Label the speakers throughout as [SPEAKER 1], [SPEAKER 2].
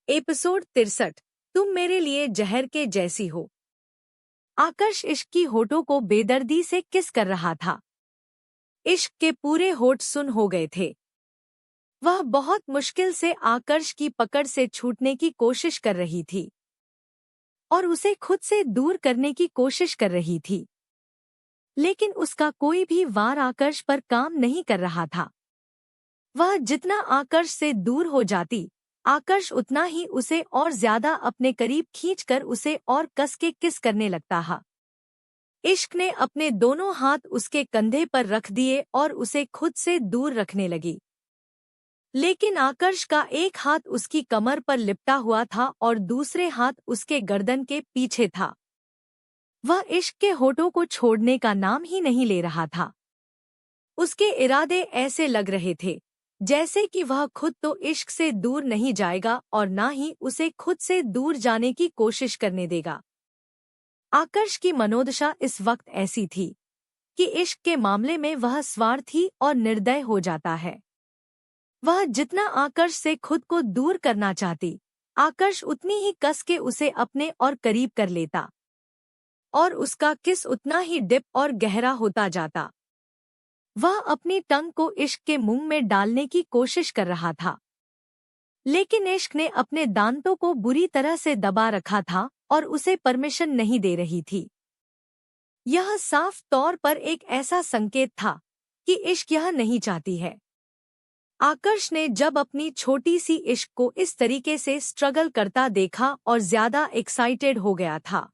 [SPEAKER 1] Episode 63। तुम मेरे लिए जहर के जैसी हो। आकर्ष इश्क की होठों को बेदर्दी से किस कर रहा था। इश्क के पूरे होठ सुन्न हो गए थे। वह बहुत मुश्किल से आकर्ष की पकड़ से छूटने की कोशिश कर रही थी और उसे खुद से दूर करने की कोशिश कर रही थी, लेकिन उसका कोई भी वार आकर्ष पर काम नहीं कर रहा था। वह जितना आकर्ष से दूर हो जाती, आकर्ष उतना ही उसे और ज्यादा अपने करीब खींचकर उसे और कस के किस करने लगता है। इश्क ने अपने दोनों हाथ उसके कंधे पर रख दिए और उसे खुद से दूर रखने लगी, लेकिन आकर्ष का एक हाथ उसकी कमर पर लिपटा हुआ था और दूसरे हाथ उसके गर्दन के पीछे था। वह इश्क के होठों को छोड़ने का नाम ही नहीं ले रहा था। उसके इरादे ऐसे लग रहे थे जैसे कि वह खुद तो इश्क से दूर नहीं जाएगा और ना ही उसे खुद से दूर जाने की कोशिश करने देगा। आकर्ष की मनोदशा इस वक्त ऐसी थी कि इश्क के मामले में वह स्वार्थी और निर्दय हो जाता है। वह जितना आकर्ष से खुद को दूर करना चाहती, आकर्ष उतनी ही कस के उसे अपने और करीब कर लेता और उसका किस उतना ही डिप और गहरा होता जाता। वह अपनी टंग को इश्क के मुंह में डालने की कोशिश कर रहा था, लेकिन इश्क ने अपने दांतों को बुरी तरह से दबा रखा था और उसे परमिशन नहीं दे रही थी। यह साफ तौर पर एक ऐसा संकेत था कि इश्क यह नहीं चाहती है। आकर्ष ने जब अपनी छोटी सी इश्क को इस तरीके से स्ट्रगल करता देखा और ज्यादा एक्साइटेड हो गया था,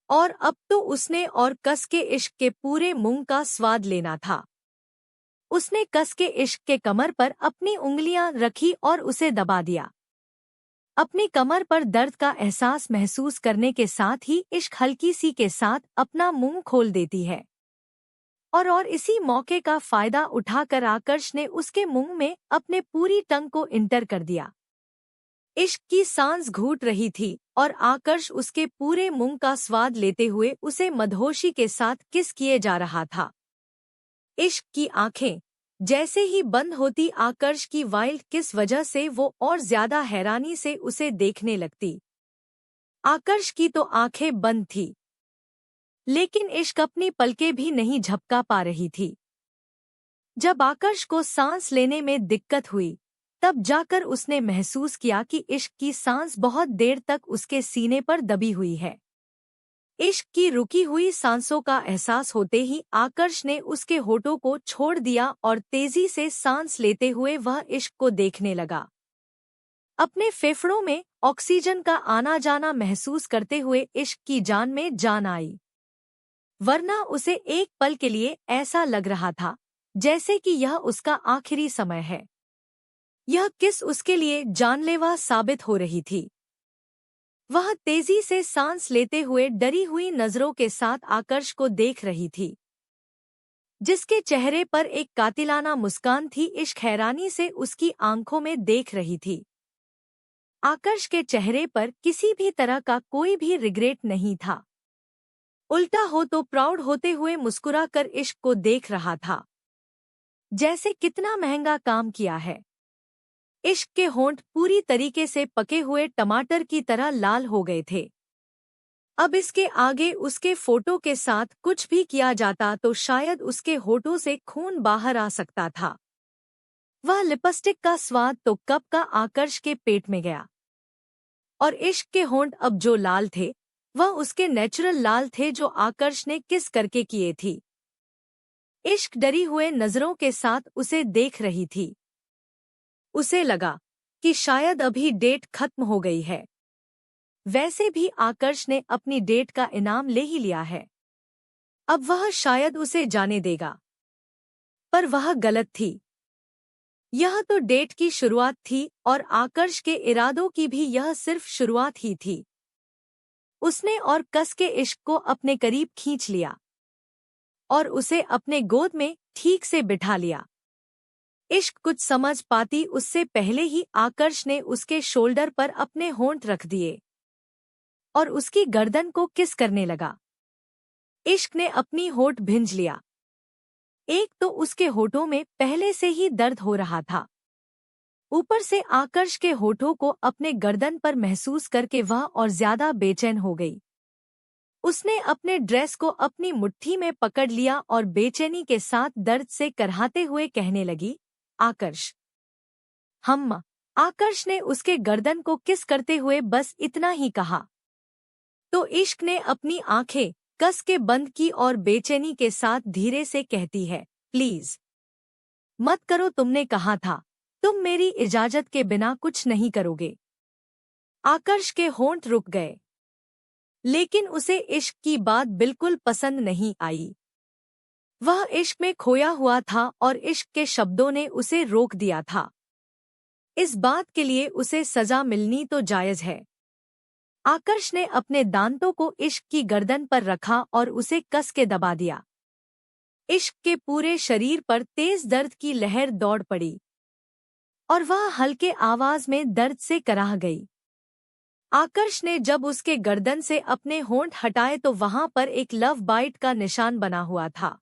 [SPEAKER 1] और अब तो उसने और कस के इश्क के पूरे मुंह का स्वाद लेना था। उसने कस के इश्क के कमर पर अपनी उंगलियां रखी और उसे दबा दिया। अपनी कमर पर दर्द का एहसास महसूस करने के साथ ही इश्क हल्की सी के साथ अपना मुंह खोल देती है और इसी मौके का फायदा उठाकर आकर्ष ने उसके मुंह में अपने पूरी टंग को इंटर कर दिया। इश्क की सांस घूट रही थी और आकर्ष उसके पूरे मुंह का स्वाद लेते हुए उसे मदहोशी के साथ किस किए जा रहा था। इश्क की आंखें जैसे ही बंद होती, आकर्ष की वाइल्ड किस वजह से वो और ज्यादा हैरानी से उसे देखने लगती। आकर्ष की तो आंखें बंद थी, लेकिन इश्क अपनी पलकें भी नहीं झपका पा रही थी। जब आकर्ष को सांस लेने में दिक्कत हुई, तब जाकर उसने महसूस किया कि इश्क की सांस बहुत देर तक उसके सीने पर दबी हुई है। इश्क की रुकी हुई सांसों का एहसास होते ही आकर्ष ने उसके होठों को छोड़ दिया और तेजी से सांस लेते हुए वह इश्क को देखने लगा। अपने फेफड़ों में ऑक्सीजन का आना जाना महसूस करते हुए इश्क की जान में जान आई, वरना उसे एक पल के लिए ऐसा लग रहा था जैसे कि यह उसका आखिरी समय है। यह किस उसके लिए जानलेवा साबित हो रही थी। वह तेजी से सांस लेते हुए डरी हुई नजरों के साथ आकर्ष को देख रही थी, जिसके चेहरे पर एक कातिलाना मुस्कान थी। इश्क हैरानी से उसकी आंखों में देख रही थी। आकर्ष के चेहरे पर किसी भी तरह का कोई भी रिग्रेट नहीं था, उल्टा हो तो प्राउड होते हुए मुस्कुराकर इश्क को देख रहा था, जैसे कितना महंगा काम किया है। इश्क के होंठ पूरी तरीके से पके हुए टमाटर की तरह लाल हो गए थे। अब इसके आगे उसके फोटो के साथ कुछ भी किया जाता तो शायद उसके होठों से खून बाहर आ सकता था। वह लिपस्टिक का स्वाद तो कब का आकर्ष के पेट में गया, और इश्क के होंठ अब जो लाल थे वह उसके नेचुरल लाल थे जो आकर्ष ने किस करके किए थी। इश्क डरी हुए नजरों के साथ उसे देख रही थी। उसे लगा कि शायद अभी डेट खत्म हो गई है। वैसे भी आकर्ष ने अपनी डेट का इनाम ले ही लिया है, अब वह शायद उसे जाने देगा। पर वह गलत थी। यह तो डेट की शुरुआत थी और आकर्ष के इरादों की भी यह सिर्फ शुरुआत ही थी। उसने और कस के इश्क को अपने करीब खींच लिया और उसे अपने गोद में ठीक से बिठा लिया। इश्क कुछ समझ पाती उससे पहले ही आकर्ष ने उसके शोल्डर पर अपने होंठ रख दिए और उसकी गर्दन को किस करने लगा। इश्क ने अपनी होंठ भिंज लिया। एक तो उसके होठों में पहले से ही दर्द हो रहा था, ऊपर से आकर्ष के होठों को अपने गर्दन पर महसूस करके वह और ज्यादा बेचैन हो गई। उसने अपने ड्रेस को अपनी मुट्ठी में पकड़ लिया और बेचैनी के साथ दर्द से कराहते हुए कहने लगी, आकर्ष। हम। आकर्ष ने उसके गर्दन को किस करते हुए बस इतना ही कहा। तो इश्क ने अपनी आंखें कस के बंद की और बेचैनी के साथ धीरे से कहती है, प्लीज मत करो, तुमने कहा था तुम मेरी इजाजत के बिना कुछ नहीं करोगे। आकर्ष के होंठ रुक गए, लेकिन उसे इश्क की बात बिल्कुल पसंद नहीं आई। वह इश्क में खोया हुआ था और इश्क के शब्दों ने उसे रोक दिया था। इस बात के लिए उसे सजा मिलनी तो जायज है। आकर्ष ने अपने दांतों को इश्क की गर्दन पर रखा और उसे कस के दबा दिया। इश्क के पूरे शरीर पर तेज दर्द की लहर दौड़ पड़ी और वह हल्के आवाज में दर्द से कराह गई। आकर्ष ने जब उसके गर्दन से अपने होंठ हटाए तो वहां पर एक लव बाइट का निशान बना हुआ था।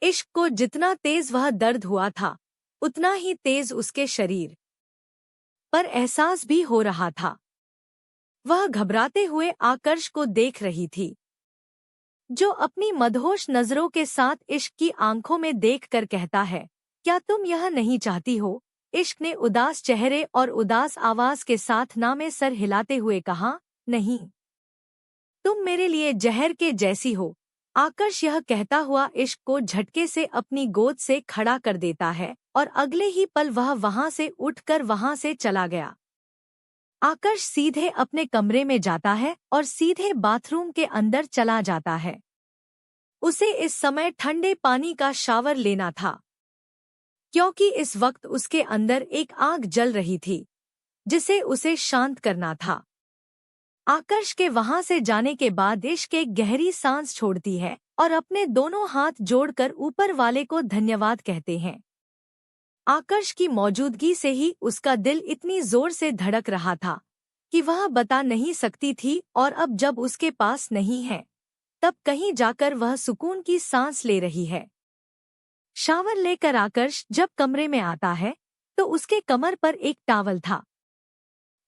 [SPEAKER 1] इश्क को जितना तेज वह दर्द हुआ था, उतना ही तेज उसके शरीर पर एहसास भी हो रहा था। वह घबराते हुए आकर्ष को देख रही थी, जो अपनी मदहोश नजरों के साथ इश्क की आंखों में देखकर कहता है, क्या तुम यह नहीं चाहती हो? इश्क ने उदास चेहरे और उदास आवाज के साथ ना में सर हिलाते हुए कहा, नहीं, तुम मेरे लिए जहर के जैसी हो। आकर्ष यह कहता हुआ इश्क को झटके से अपनी गोद से खड़ा कर देता है और अगले ही पल वह वहां से उठकर वहां से चला गया। आकर्ष सीधे अपने कमरे में जाता है और सीधे बाथरूम के अंदर चला जाता है। उसे इस समय ठंडे पानी का शावर लेना था, क्योंकि इस वक्त उसके अंदर एक आग जल रही थी जिसे उसे शांत करना था। आकर्ष के वहां से जाने के बाद इश्क एक गहरी सांस छोड़ती है और अपने दोनों हाथ जोड़कर ऊपर वाले को धन्यवाद कहते हैं। आकर्ष की मौजूदगी से ही उसका दिल इतनी जोर से धड़क रहा था कि वह बता नहीं सकती थी, और अब जब उसके पास नहीं है तब कहीं जाकर वह सुकून की सांस ले रही है। शावर लेकर आकर्ष जब कमरे में आता है तो उसके कमर पर एक टॉवल था।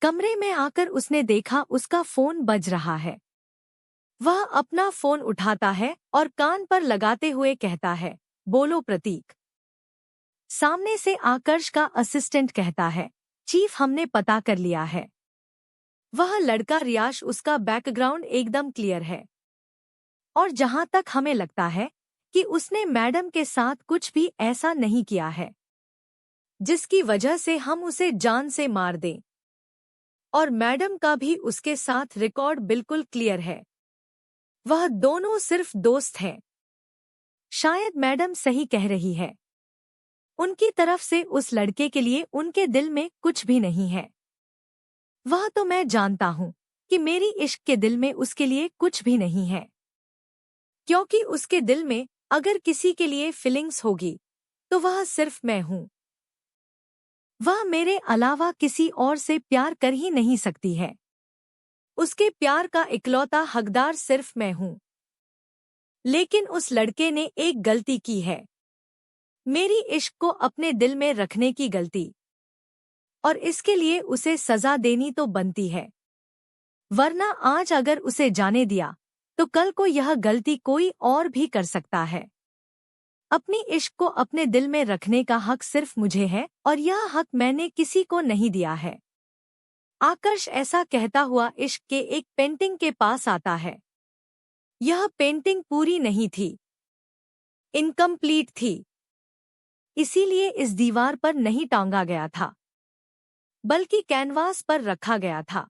[SPEAKER 1] कमरे में आकर उसने देखा उसका फोन बज रहा है। वह अपना फोन उठाता है और कान पर लगाते हुए कहता है, बोलो प्रतीक। सामने से आकर्ष का असिस्टेंट कहता है, चीफ हमने पता कर लिया है। वह लड़का रियाश, उसका बैकग्राउंड एकदम क्लियर है और जहां तक हमें लगता है कि उसने मैडम के साथ कुछ भी ऐसा नहीं किया है जिसकी वजह से हम उसे जान से मार दें, और मैडम का भी उसके साथ रिकॉर्ड बिल्कुल क्लियर है। वह दोनों सिर्फ दोस्त हैं। शायद मैडम सही कह रही है। उनकी तरफ से उस लड़के के लिए उनके दिल में कुछ भी नहीं है। वह तो मैं जानता हूँ कि मेरी इश्क के दिल में उसके लिए कुछ भी नहीं है, क्योंकि उसके दिल में अगर किसी के लिए फीलिंग्स होगी तो वह सिर्फ मैं हूँ। वह मेरे अलावा किसी और से प्यार कर ही नहीं सकती है। उसके प्यार का इकलौता हकदार सिर्फ मैं हूँ। लेकिन उस लड़के ने एक गलती की है, मेरी इश्क को अपने दिल में रखने की गलती, और इसके लिए उसे सजा देनी तो बनती है। वरना आज अगर उसे जाने दिया तो कल को यह गलती कोई और भी कर सकता है। अपनी इश्क को अपने दिल में रखने का हक सिर्फ मुझे है और यह हक मैंने किसी को नहीं दिया है। आकर्ष ऐसा कहता हुआ इश्क के एक पेंटिंग के पास आता है। यह पेंटिंग पूरी नहीं थी, इनकम्प्लीट थी, इसीलिए इस दीवार पर नहीं टांगा गया था बल्कि कैनवास पर रखा गया था।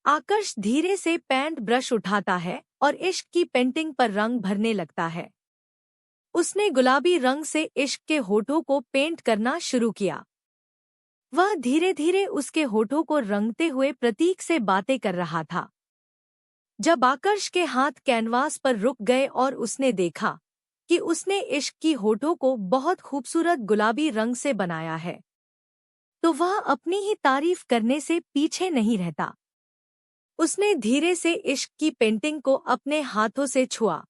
[SPEAKER 1] आकर्ष धीरे से पेंट ब्रश उठाता है और इश्क की पेंटिंग पर रंग भरने लगता है। उसने गुलाबी रंग से इश्क के होठों को पेंट करना शुरू किया। वह धीरे धीरे उसके होठों को रंगते हुए प्रतीक से बातें कर रहा था। जब आकर्ष के हाथ कैनवास पर रुक गए और उसने देखा कि उसने इश्क की होठों को बहुत खूबसूरत गुलाबी रंग से बनाया है, तो वह अपनी ही तारीफ करने से पीछे नहीं रहता। उसने धीरे से इश्क की पेंटिंग को अपने हाथों से छुआ।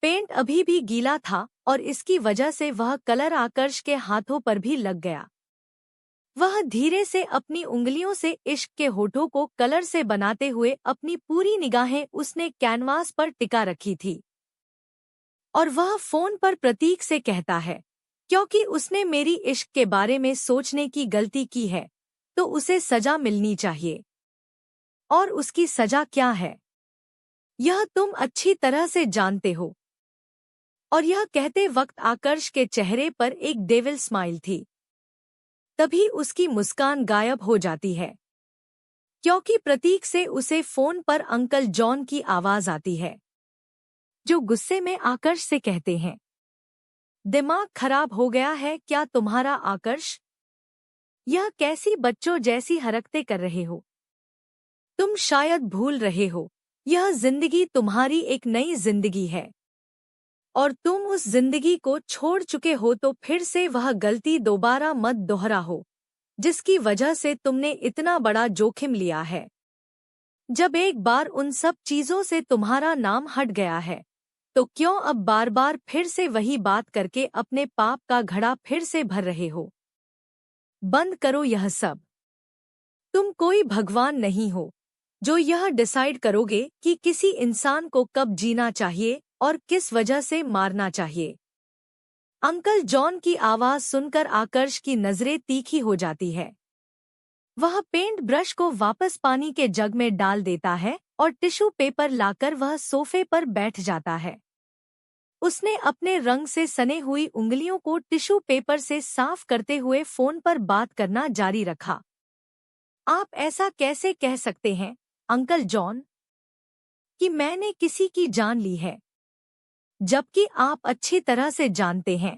[SPEAKER 1] पेंट अभी भी गीला था और इसकी वजह से वह कलर आकर्ष के हाथों पर भी लग गया। वह धीरे से अपनी उंगलियों से इश्क के होठों को कलर से बनाते हुए अपनी पूरी निगाहें उसने कैनवास पर टिका रखी थी। और वह फोन पर प्रतीक से कहता है, क्योंकि उसने मेरी इश्क के बारे में सोचने की गलती की है तो उसे सजा मिलनी चाहिए। और उसकी सजा क्या है यह तुम अच्छी तरह से जानते हो। और यह कहते वक्त आकर्ष के चेहरे पर एक डेविल स्माइल थी। तभी उसकी मुस्कान गायब हो जाती है, क्योंकि प्रतीक से उसे फोन पर अंकल जॉन की आवाज आती है, जो गुस्से में आकर्ष से कहते हैं, दिमाग खराब हो गया है क्या तुम्हारा आकर्ष? यह कैसी बच्चों जैसी हरकतें कर रहे हो? तुम शायद भूल रहे हो, यह जिंदगी तुम्हारी एक नई जिंदगी है और तुम उस जिंदगी को छोड़ चुके हो, तो फिर से वह गलती दोबारा मत दोहराओ जिसकी वजह से तुमने इतना बड़ा जोखिम लिया है। जब एक बार उन सब चीजों से तुम्हारा नाम हट गया है तो क्यों अब बार बार फिर से वही बात करके अपने पाप का घड़ा फिर से भर रहे हो? बंद करो यह सब। तुम कोई भगवान नहीं हो जो यह डिसाइड करोगे कि किसी इंसान को कब जीना चाहिए और किस वजह से मारना चाहिए। अंकल जॉन की आवाज सुनकर आकर्ष की नजरें तीखी हो जाती है। वह पेंट ब्रश को वापस पानी के जग में डाल देता है और टिश्यू पेपर लाकर वह सोफे पर बैठ जाता है। उसने अपने रंग से सने हुई उंगलियों को टिश्यू पेपर से साफ करते हुए फोन पर बात करना जारी रखा। आप ऐसा कैसे कह सकते हैं, अंकल जॉन, कि मैंने किसी की जान ली है, जबकि आप अच्छी तरह से जानते हैं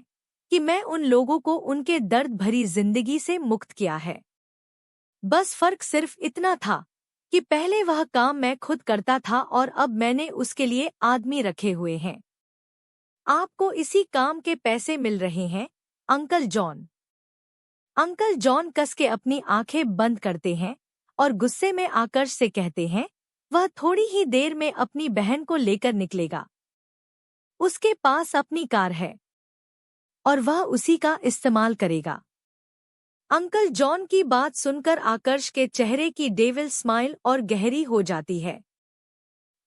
[SPEAKER 1] कि मैं उन लोगों को उनके दर्द भरी जिंदगी से मुक्त किया है। बस फर्क सिर्फ इतना था कि पहले वह काम मैं खुद करता था और अब मैंने उसके लिए आदमी रखे हुए हैं। आपको इसी काम के पैसे मिल रहे हैं, अंकल जॉन। अंकल जॉन कस के अपनी आंखें बंद करते हैं और गुस्से में आकर्ष से कहते हैं, वह थोड़ी ही देर में अपनी बहन को लेकर निकलेगा। उसके पास अपनी कार है और वह उसी का इस्तेमाल करेगा। अंकल जॉन की बात सुनकर आकर्ष के चेहरे की डेविल स्माइल और गहरी हो जाती है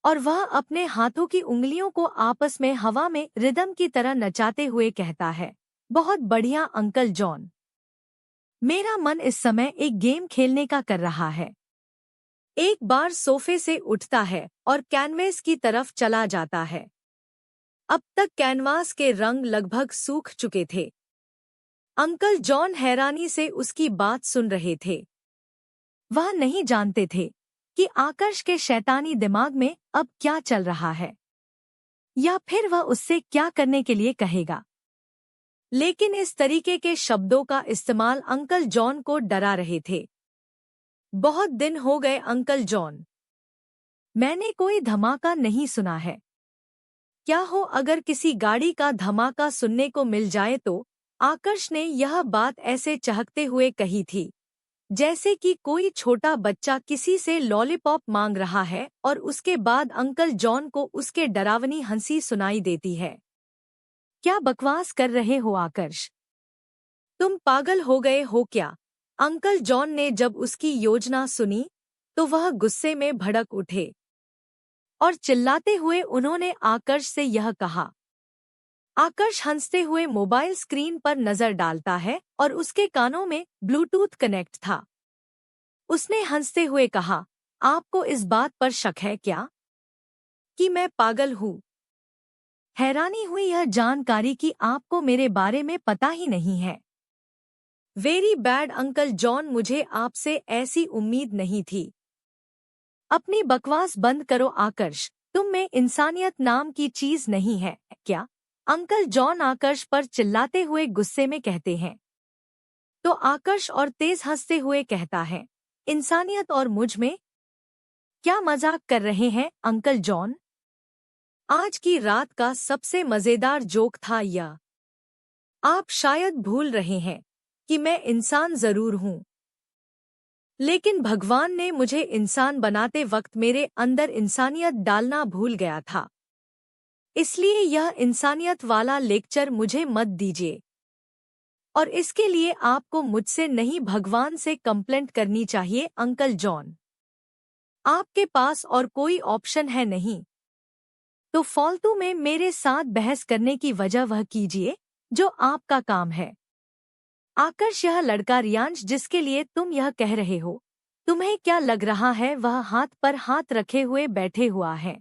[SPEAKER 1] और वह अपने हाथों की उंगलियों को आपस में हवा में रिदम की तरह नचाते हुए कहता है, बहुत बढ़िया अंकल जॉन। मेरा मन इस समय एक गेम खेलने का कर रहा है। एक बार सोफे से उठता है और कैनवेस की तरफ चला जाता है। अब तक कैनवास के रंग लगभग सूख चुके थे। अंकल जॉन हैरानी से उसकी बात सुन रहे थे। वह नहीं जानते थे कि आकर्ष के शैतानी दिमाग में अब क्या चल रहा है या फिर वह उससे क्या करने के लिए कहेगा। लेकिन इस तरीके के शब्दों का इस्तेमाल अंकल जॉन को डरा रहे थे। बहुत दिन हो गए अंकल जॉन, मैंने कोई धमाका नहीं सुना है। क्या हो अगर किसी गाड़ी का धमाका सुनने को मिल जाए तो? आकर्ष ने यह बात ऐसे चहकते हुए कही थी जैसे कि कोई छोटा बच्चा किसी से लॉलीपॉप मांग रहा है और उसके बाद अंकल जॉन को उसके डरावनी हंसी सुनाई देती है। क्या बकवास कर रहे हो आकर्ष? तुम पागल हो गए हो क्या? अंकल जॉन ने जब उसकी योजना सुनी तो वह गुस्से में भड़क उठे और चिल्लाते हुए उन्होंने आकर्ष से यह कहा। आकर्ष हंसते हुए मोबाइल स्क्रीन पर नजर डालता है और उसके कानों में ब्लूटूथ कनेक्ट था। उसने हंसते हुए कहा, आपको इस बात पर शक है क्या कि मैं पागल हूँ? हैरानी हुई यह जानकारी कि आपको मेरे बारे में पता ही नहीं है। वेरी बैड अंकल जॉन, मुझे आपसे ऐसी उम्मीद नहीं थी। अपनी बकवास बंद करो आकर्ष, तुम में इंसानियत नाम की चीज नहीं है क्या? अंकल जॉन आकर्ष पर चिल्लाते हुए गुस्से में कहते हैं। तो आकर्ष और तेज हंसते हुए कहता है, इंसानियत और मुझ में? क्या मजाक कर रहे हैं अंकल जॉन? आज की रात का सबसे मजेदार जोक था यह। आप शायद भूल रहे हैं कि मैं इंसान जरूर हूँ, लेकिन भगवान ने मुझे इंसान बनाते वक्त मेरे अंदर इंसानियत डालना भूल गया था। इसलिए यह इंसानियत वाला लेक्चर मुझे मत दीजिए। और इसके लिए आपको मुझसे नहीं भगवान से कंप्लेंट करनी चाहिए अंकल जॉन। आपके पास और कोई ऑप्शन है नहीं। तो फालतू में मेरे साथ बहस करने की वजह वह कीजिए जो आपका काम है। आकर्ष, यह लड़का रियांश जिसके लिए तुम यह कह रहे हो, तुम्हें क्या लग रहा है वह हाथ पर हाथ रखे हुए बैठे हुआ है?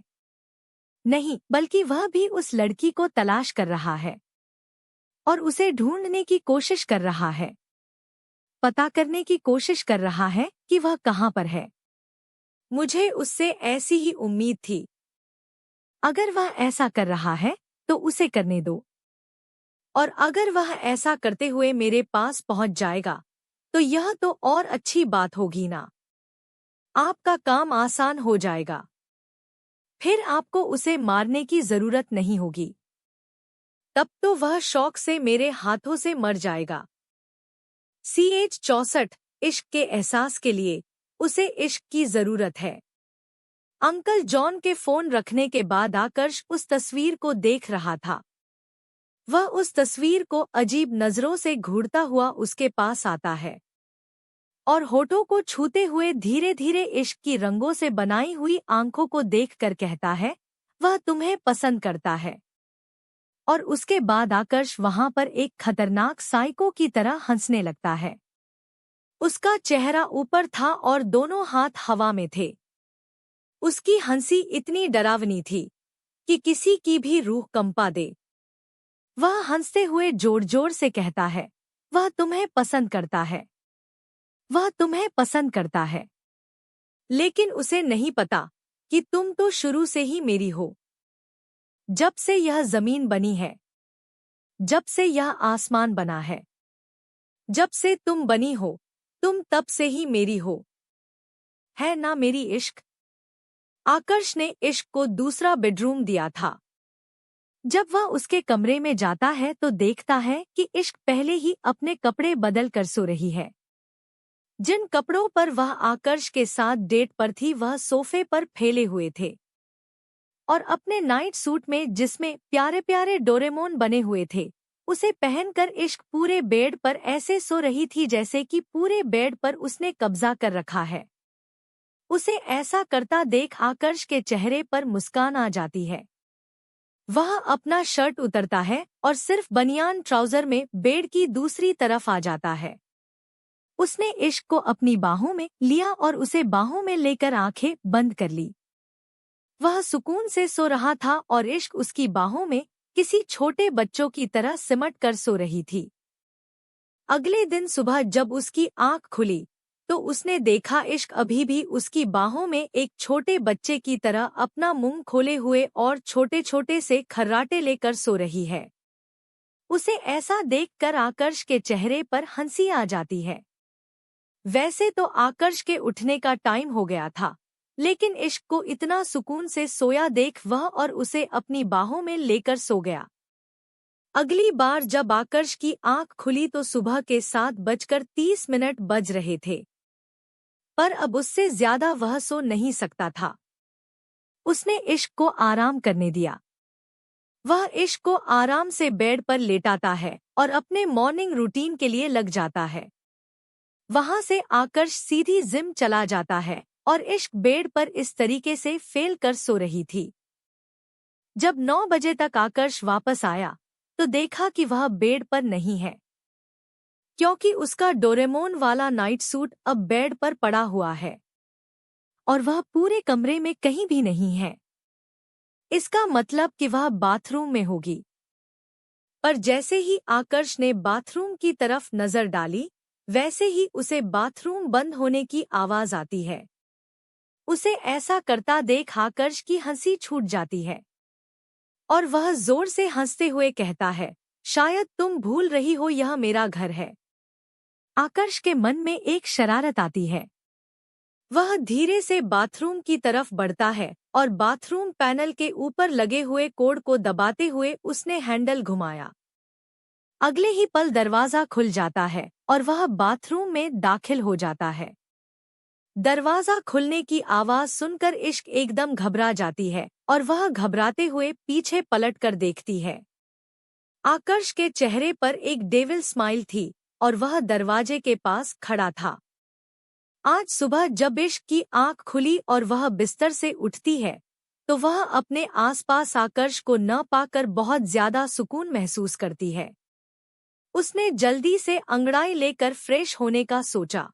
[SPEAKER 1] नहीं, बल्कि वह भी उस लड़की को तलाश कर रहा है और उसे ढूंढने की कोशिश कर रहा है, पता करने की कोशिश कर रहा है कि वह कहाँ पर है। मुझे उससे ऐसी ही उम्मीद थी। अगर वह ऐसा कर रहा है तो उसे करने दो, और अगर वह ऐसा करते हुए मेरे पास पहुंच जाएगा तो यह तो और अच्छी बात होगी ना। आपका काम आसान हो जाएगा। फिर आपको उसे मारने की जरूरत नहीं होगी। तब तो वह शौक से मेरे हाथों से मर जाएगा। CH 64 इश्क के एहसास के लिए उसे इश्क की जरूरत है। अंकल जॉन के फोन रखने के बाद आकर्ष उस तस्वीर को देख रहा था। वह उस तस्वीर को अजीब नजरों से घूरता हुआ उसके पास आता है और होठों को छूते हुए धीरे धीरे इश्क की रंगों से बनाई हुई आंखों को देखकर कहता है, वह तुम्हें पसंद करता है। और उसके बाद आकर्ष वहां पर एक खतरनाक साइको की तरह हंसने लगता है। उसका चेहरा ऊपर था और दोनों हाथ हवा में थे। उसकी हंसी इतनी डरावनी थी कि किसी की भी रूह कंपा दे। वह हंसते हुए जोर जोर से कहता है, वह तुम्हें पसंद करता है, वह तुम्हें पसंद करता है। लेकिन उसे नहीं पता कि तुम तो शुरू से ही मेरी हो। जब से यह जमीन बनी है, जब से यह आसमान बना है, जब से तुम बनी हो, तुम तब से ही मेरी हो। है ना मेरी इश्क? आकर्ष ने इश्क को दूसरा बेडरूम दिया था। जब वह उसके कमरे में जाता है तो देखता है कि इश्क पहले ही अपने कपड़े बदल कर सो रही है। जिन कपड़ों पर वह आकर्ष के साथ डेट पर थी वह सोफे पर फैले हुए थे, और अपने नाइट सूट में जिसमें प्यारे प्यारे डोरेमोन बने हुए थे, उसे पहनकर इश्क पूरे बेड पर ऐसे सो रही थी जैसे कि पूरे बेड पर उसने कब्जा कर रखा है। उसे ऐसा करता देख आकर्ष के चेहरे पर मुस्कान आ जाती है। वह अपना शर्ट उतरता है और सिर्फ बनियान ट्राउजर में बेड की दूसरी तरफ आ जाता है। उसने इश्क को अपनी बाहों में लिया और उसे बाहों में लेकर आंखें बंद कर ली। वह सुकून से सो रहा था और इश्क उसकी बाहों में किसी छोटे बच्चों की तरह सिमट कर सो रही थी। अगले दिन सुबह जब उसकी आंख खुली तो उसने देखा इश्क अभी भी उसकी बाहों में एक छोटे बच्चे की तरह अपना मुंह खोले हुए और छोटे छोटे से खर्राटे लेकर सो रही है। उसे ऐसा देखकर आकर्ष के चेहरे पर हंसी आ जाती है। वैसे तो आकर्ष के उठने का टाइम हो गया था, लेकिन इश्क को इतना सुकून से सोया देख वह और उसे अपनी बाहों में लेकर सो गया। अगली बार जब आकर्ष की आंख खुली तो सुबह के 7:30 बज रहे थे, पर अब उससे ज्यादा वह सो नहीं सकता था। उसने इश्क को आराम करने दिया। वह इश्क को आराम से बेड पर लेटाता है और अपने मॉर्निंग रूटीन के लिए लग जाता है। वहां से आकर्ष सीधी जिम चला जाता है और इश्क बेड पर इस तरीके से फेल कर सो रही थी। जब 9 बजे तक आकर्ष वापस आया तो देखा कि वह बेड पर नहीं है, क्योंकि उसका डोरेमोन वाला नाइट सूट अब बेड पर पड़ा हुआ है और वह पूरे कमरे में कहीं भी नहीं है। इसका मतलब कि वह बाथरूम में होगी। पर जैसे ही आकर्ष ने बाथरूम की तरफ नजर डाली, वैसे ही उसे बाथरूम बंद होने की आवाज आती है। उसे ऐसा करता देख आकर्ष की हंसी छूट जाती है और वह जोर से हंसते हुए कहता है, शायद तुम भूल रही हो यह मेरा घर है। आकर्ष के मन में एक शरारत आती है। वह धीरे से बाथरूम की तरफ बढ़ता है और बाथरूम पैनल के ऊपर लगे हुए कोड को दबाते हुए उसने हैंडल घुमाया। अगले ही पल दरवाजा खुल जाता है और वह बाथरूम में दाखिल हो जाता है। दरवाजा खुलने की आवाज सुनकर इश्क एकदम घबरा जाती है और वह घबराते हुए पीछे पलट कर देखती है। आकर्ष के चेहरे पर एक डेविल स्माइल थी और वह दरवाजे के पास खड़ा था। आज सुबह जब इश्क की आंख खुली और वह बिस्तर से उठती है तो वह अपने आसपास आकर्ष को न पाकर बहुत ज्यादा सुकून महसूस करती है। उसने जल्दी से अंगड़ाई लेकर फ्रेश होने का सोचा,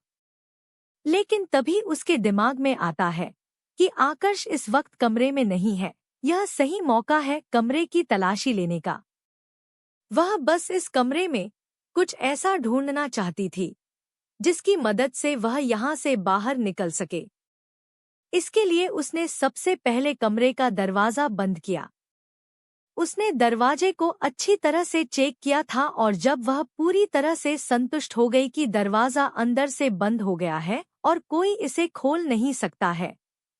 [SPEAKER 1] लेकिन तभी उसके दिमाग में आता है कि आकर्ष इस वक्त कमरे में नहीं है। यह सही मौका है कमरे की तलाशी लेने का। वह बस इस कमरे में कुछ ऐसा ढूंढना चाहती थी जिसकी मदद से वह यहाँ से बाहर निकल सके। इसके लिए उसने सबसे पहले कमरे का दरवाजा बंद किया। उसने दरवाजे को अच्छी तरह से चेक किया था और जब वह पूरी तरह से संतुष्ट हो गई कि दरवाजा अंदर से बंद हो गया है और कोई इसे खोल नहीं सकता है,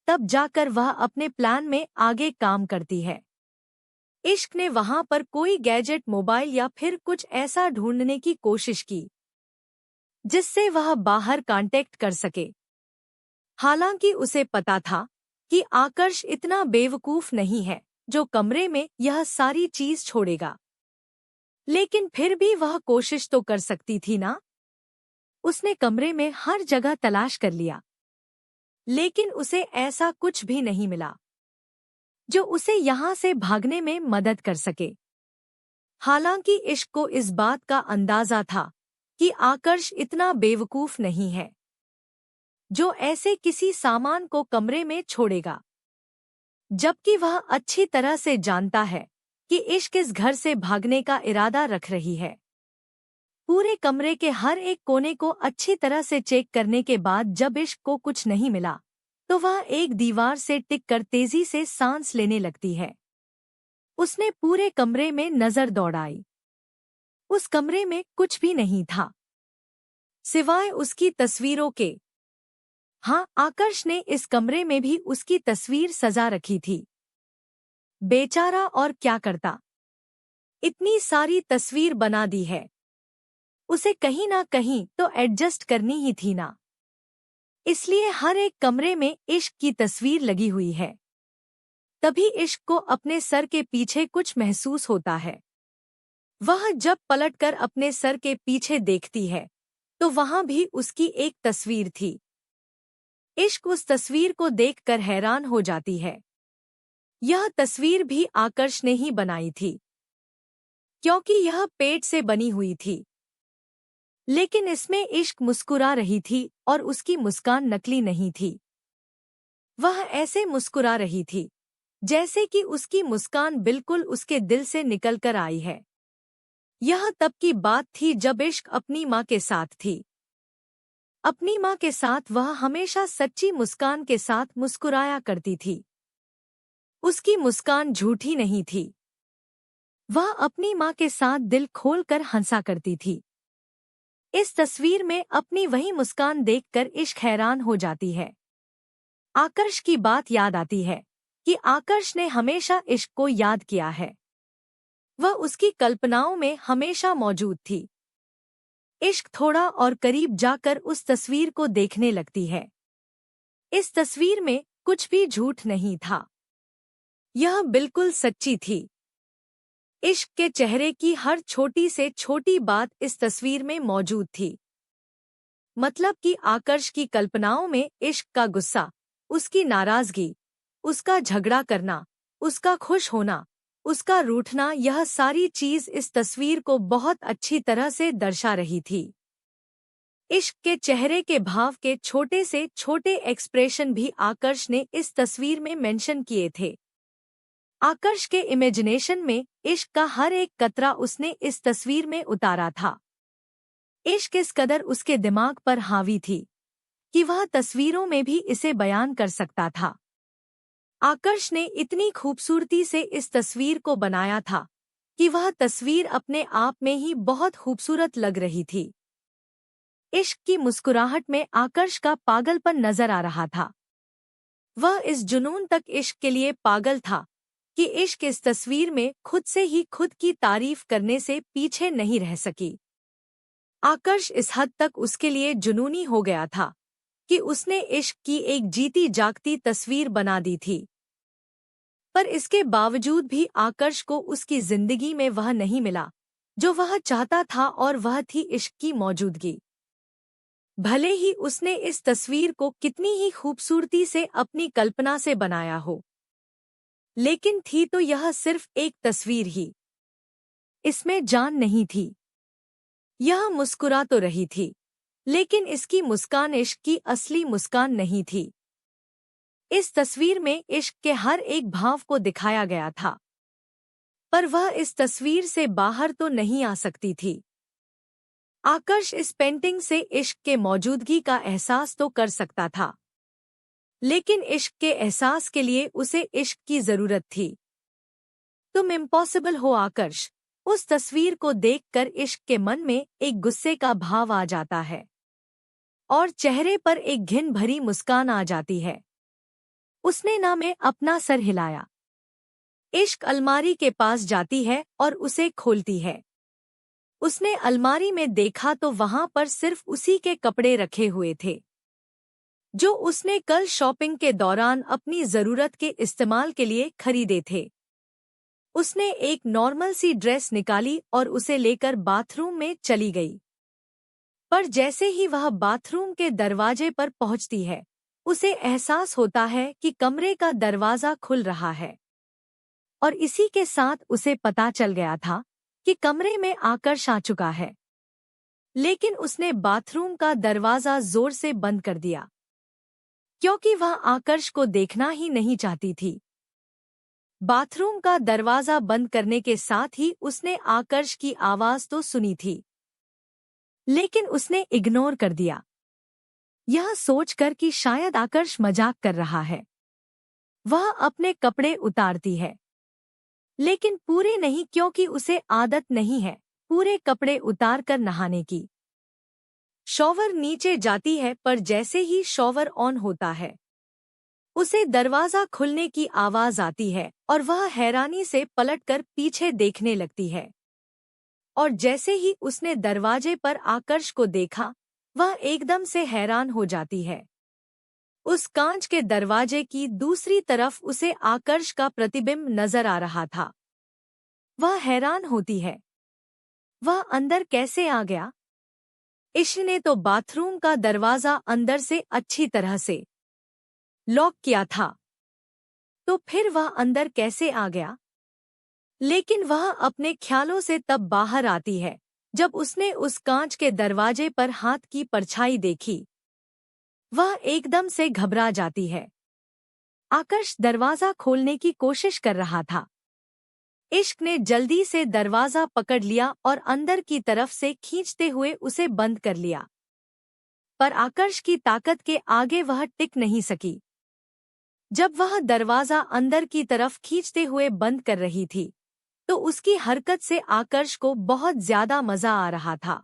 [SPEAKER 1] तब जाकर वह अपने प्लान में आगे काम करती है। इश्क ने वहां पर कोई गैजेट, मोबाइल या फिर कुछ ऐसा ढूंढने की कोशिश की जिससे वह बाहर कांटेक्ट कर सके। हालांकि उसे पता था कि आकर्ष इतना बेवकूफ नहीं है जो कमरे में यह सारी चीज छोड़ेगा, लेकिन फिर भी वह कोशिश तो कर सकती थी ना। उसने कमरे में हर जगह तलाश कर लिया, लेकिन उसे ऐसा कुछ भी नहीं मिला जो उसे यहाँ से भागने में मदद कर सके। हालांकि इश्क को इस बात का अंदाजा था कि आकर्ष इतना बेवकूफ नहीं है जो ऐसे किसी सामान को कमरे में छोड़ेगा, जबकि वह अच्छी तरह से जानता है कि इश्क इस घर से भागने का इरादा रख रही है। पूरे कमरे के हर एक कोने को अच्छी तरह से चेक करने के बाद जब इश्क को कुछ नहीं मिला तो वह एक दीवार से टिक कर तेजी से सांस लेने लगती है। उसने पूरे कमरे में नजर दौड़ाई। उस कमरे में कुछ भी नहीं था सिवाय उसकी तस्वीरों के। हाँ, आकर्ष ने इस कमरे में भी उसकी तस्वीर सजा रखी थी। बेचारा और क्या करता, इतनी सारी तस्वीर बना दी है, उसे कहीं ना कहीं तो एडजस्ट करनी ही थी ना। इसलिए हर एक कमरे में इश्क की तस्वीर लगी हुई है। तभी इश्क को अपने सर के पीछे कुछ महसूस होता है। वह जब पलटकर अपने सर के पीछे देखती है तो वहां भी उसकी एक तस्वीर थी। इश्क उस तस्वीर को देखकर हैरान हो जाती है। यह तस्वीर भी आकर्ष ने ही बनाई थी, क्योंकि यह पेट से बनी हुई थी, लेकिन इसमें इश्क मुस्कुरा रही थी और उसकी मुस्कान नकली नहीं थी। वह ऐसे मुस्कुरा रही थी जैसे कि उसकी मुस्कान बिल्कुल उसके दिल से निकलकर आई है। यह तब की बात थी जब इश्क अपनी माँ के साथ थी। अपनी माँ के साथ वह हमेशा सच्ची मुस्कान के साथ मुस्कुराया करती थी। उसकी मुस्कान झूठी नहीं थी। वह अपनी माँ के साथ दिल खोलकर हंसा करती थी। इस तस्वीर में अपनी वही मुस्कान देखकर इश्क हैरान हो जाती है। आकर्ष की बात याद आती है कि आकर्ष ने हमेशा इश्क को याद किया है। वह उसकी कल्पनाओं में हमेशा मौजूद थी। इश्क थोड़ा और करीब जाकर उस तस्वीर को देखने लगती है। इस तस्वीर में कुछ भी झूठ नहीं था, यह बिल्कुल सच्ची थी। इश्क के चेहरे की हर छोटी से छोटी बात इस तस्वीर में मौजूद थी। मतलब कि आकर्ष की कल्पनाओं में इश्क का गुस्सा, उसकी नाराजगी, उसका झगड़ा करना, उसका खुश होना, उसका रूठना, यह सारी चीज इस तस्वीर को बहुत अच्छी तरह से दर्शा रही थी। इश्क के चेहरे के भाव के छोटे से छोटे एक्सप्रेशन भी आकर्ष ने इस तस्वीर में मेंशन किए थे। आकर्ष के इमेजिनेशन में इश्क का हर एक कतरा उसने इस तस्वीर में उतारा था। इश्क इस कदर उसके दिमाग पर हावी थी कि वह तस्वीरों में भी इसे बयान कर सकता था। आकर्ष ने इतनी खूबसूरती से इस तस्वीर को बनाया था कि वह तस्वीर अपने आप में ही बहुत खूबसूरत लग रही थी। इश्क की मुस्कुराहट में आकर्ष का पागलपन नजर आ रहा था। वह इस जुनून तक इश्क के लिए पागल था कि इश्क इस तस्वीर में खुद से ही खुद की तारीफ करने से पीछे नहीं रह सकी। आकर्ष इस हद तक उसके लिए जुनूनी हो गया था कि उसने इश्क की एक जीती जागती तस्वीर बना दी थी। पर इसके बावजूद भी आकर्ष को उसकी जिंदगी में वह नहीं मिला जो वह चाहता था और वह थी इश्क की मौजूदगी। भले ही उसने इस तस्वीर को कितनी ही खूबसूरती से अपनी कल्पना से बनाया हो, लेकिन थी तो यह सिर्फ एक तस्वीर ही। इसमें जान नहीं थी। यह मुस्कुरा तो रही थी, लेकिन इसकी मुस्कान इश्क की असली मुस्कान नहीं थी। इस तस्वीर में इश्क के हर एक भाव को दिखाया गया था, पर वह इस तस्वीर से बाहर तो नहीं आ सकती थी। आकर्ष इस पेंटिंग से इश्क के मौजूदगी का एहसास तो कर सकता था, लेकिन इश्क के एहसास के लिए उसे इश्क की जरूरत थी। तुम इम्पॉसिबल हो आकर्ष। उस तस्वीर को देखकर इश्क के मन में एक गुस्से का भाव आ जाता है और चेहरे पर एक घिन भरी मुस्कान आ जाती है। उसने ना में अपना सर हिलाया। इश्क अलमारी के पास जाती है और उसे खोलती है। उसने अलमारी में देखा तो वहां पर सिर्फ उसी के कपड़े रखे हुए थे, जो उसने कल शॉपिंग के दौरान अपनी जरूरत के इस्तेमाल के लिए खरीदे थे। उसने एक नॉर्मल सी ड्रेस निकाली और उसे लेकर बाथरूम में चली गई। पर जैसे ही वह बाथरूम के दरवाजे पर पहुंचती है, उसे एहसास होता है कि कमरे का दरवाजा खुल रहा है, और इसी के साथ उसे पता चल गया था कि कमरे में आकर्ष आ चुका है। लेकिन उसने बाथरूम का दरवाजा जोर से बंद कर दिया, क्योंकि वह आकर्ष को देखना ही नहीं चाहती थी। बाथरूम का दरवाजा बंद करने के साथ ही उसने आकर्ष की आवाज तो सुनी थी, लेकिन उसने इग्नोर कर दिया, यह सोचकर कि शायद आकर्ष मजाक कर रहा है। वह अपने कपड़े उतारती है, लेकिन पूरे नहीं, क्योंकि उसे आदत नहीं है पूरे कपड़े उतार कर नहाने की। शॉवर नीचे जाती है, पर जैसे ही शॉवर ऑन होता है, उसे दरवाजा खुलने की आवाज आती है और वह हैरानी से पलटकर पीछे देखने लगती है। और जैसे ही उसने दरवाजे पर आकर्ष को देखा, वह एकदम से हैरान हो जाती है। उस कांच के दरवाजे की दूसरी तरफ उसे आकर्ष का प्रतिबिंब नजर आ रहा था। वह हैरान होती है, वह अंदर कैसे आ गया? इश्क ने तो बाथरूम का दरवाजा अंदर से अच्छी तरह से लॉक किया था, तो फिर वह अंदर कैसे आ गया? लेकिन वह अपने ख्यालों से तब बाहर आती है जब उसने उस कांच के दरवाजे पर हाथ की परछाई देखी। वह एकदम से घबरा जाती है। आकर्ष दरवाजा खोलने की कोशिश कर रहा था। इश्क ने जल्दी से दरवाजा पकड़ लिया और अंदर की तरफ से खींचते हुए उसे बंद कर लिया, पर आकर्ष की ताकत के आगे वह टिक नहीं सकी। जब वह दरवाजा अंदर की तरफ खींचते हुए बंद कर रही थी, तो उसकी हरकत से आकर्ष को बहुत ज्यादा मजा आ रहा था।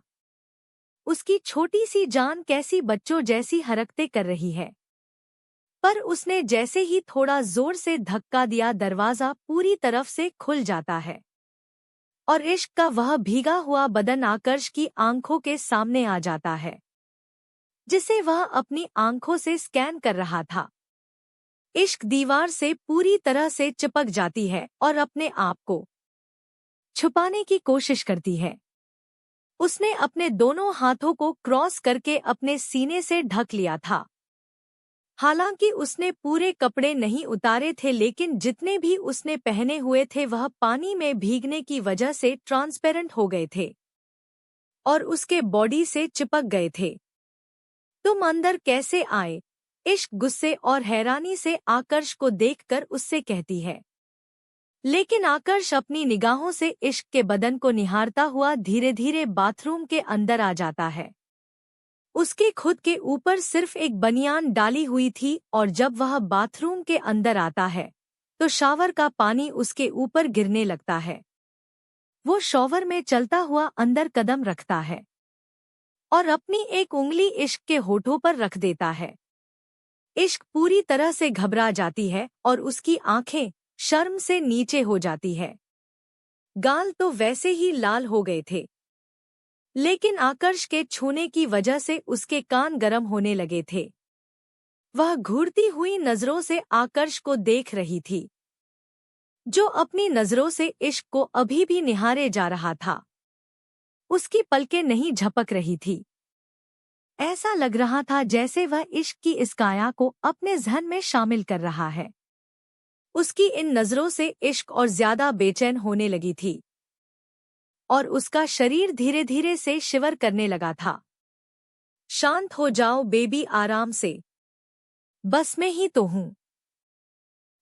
[SPEAKER 1] उसकी छोटी सी जान कैसी बच्चों जैसी हरकतें कर रही है। पर उसने जैसे ही थोड़ा जोर से धक्का दिया, दरवाजा पूरी तरफ से खुल जाता है और इश्क का वह भीगा हुआ बदन आकर्ष की आंखों के सामने आ जाता है, जिसे वह अपनी आंखों से स्कैन कर रहा था। इश्क दीवार से पूरी तरह से चिपक जाती है और अपने आप को छुपाने की कोशिश करती है। उसने अपने दोनों हाथों को क्रॉस करके अपने सीने से ढक लिया था। हालांकि उसने पूरे कपड़े नहीं उतारे थे, लेकिन जितने भी उसने पहने हुए थे वह पानी में भीगने की वजह से ट्रांसपेरेंट हो गए थे और उसके बॉडी से चिपक गए थे। तुम अंदर कैसे आए? इश्क गुस्से और हैरानी से आकर्ष को देखकर उससे कहती है। लेकिन आकर्ष अपनी निगाहों से इश्क के बदन को निहारता हुआ धीरे धीरे बाथरूम के अंदर आ जाता है। उसके खुद के ऊपर सिर्फ एक बनियान डाली हुई थी, और जब वह बाथरूम के अंदर आता है तो शावर का पानी उसके ऊपर गिरने लगता है। वो शॉवर में चलता हुआ अंदर कदम रखता है और अपनी एक उंगली इश्क के होठों पर रख देता है। इश्क पूरी तरह से घबरा जाती है और उसकी आंखें शर्म से नीचे हो जाती है। गाल तो वैसे ही लाल हो गए थे, लेकिन आकर्ष के छूने की वजह से उसके कान गर्म होने लगे थे। वह घूरती हुई नजरों से आकर्ष को देख रही थी, जो अपनी नजरों से इश्क को अभी भी निहारे जा रहा था। उसकी पलकें नहीं झपक रही थी। ऐसा लग रहा था जैसे वह इश्क की इस काया को अपने ज़हन में शामिल कर रहा है। उसकी इन नज़रों से इश्क और ज्यादा बेचैन होने लगी थी और उसका शरीर धीरे धीरे से शिवर करने लगा था। शांत हो जाओ बेबी, आराम से, बस मैं ही तो हूँ।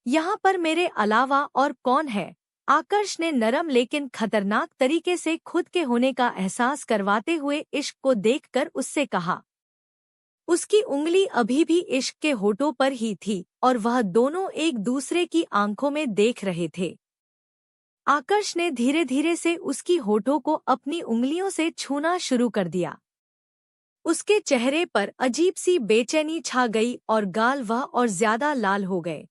[SPEAKER 1] यहाँ पर मेरे अलावा और कौन है? आकर्ष ने नरम लेकिन खतरनाक तरीके से खुद के होने का एहसास करवाते हुए इश्क को देखकर उससे कहा। उसकी उंगली अभी भी इश्क के होठों पर ही थी और वह दोनों एक दूसरे की आंखों में देख रहे थे। आकर्ष ने धीरे धीरे से उसकी होठों को अपनी उंगलियों से छूना शुरू कर दिया। उसके चेहरे पर अजीब सी बेचैनी छा गई और गाल वह और ज्यादा लाल हो गए।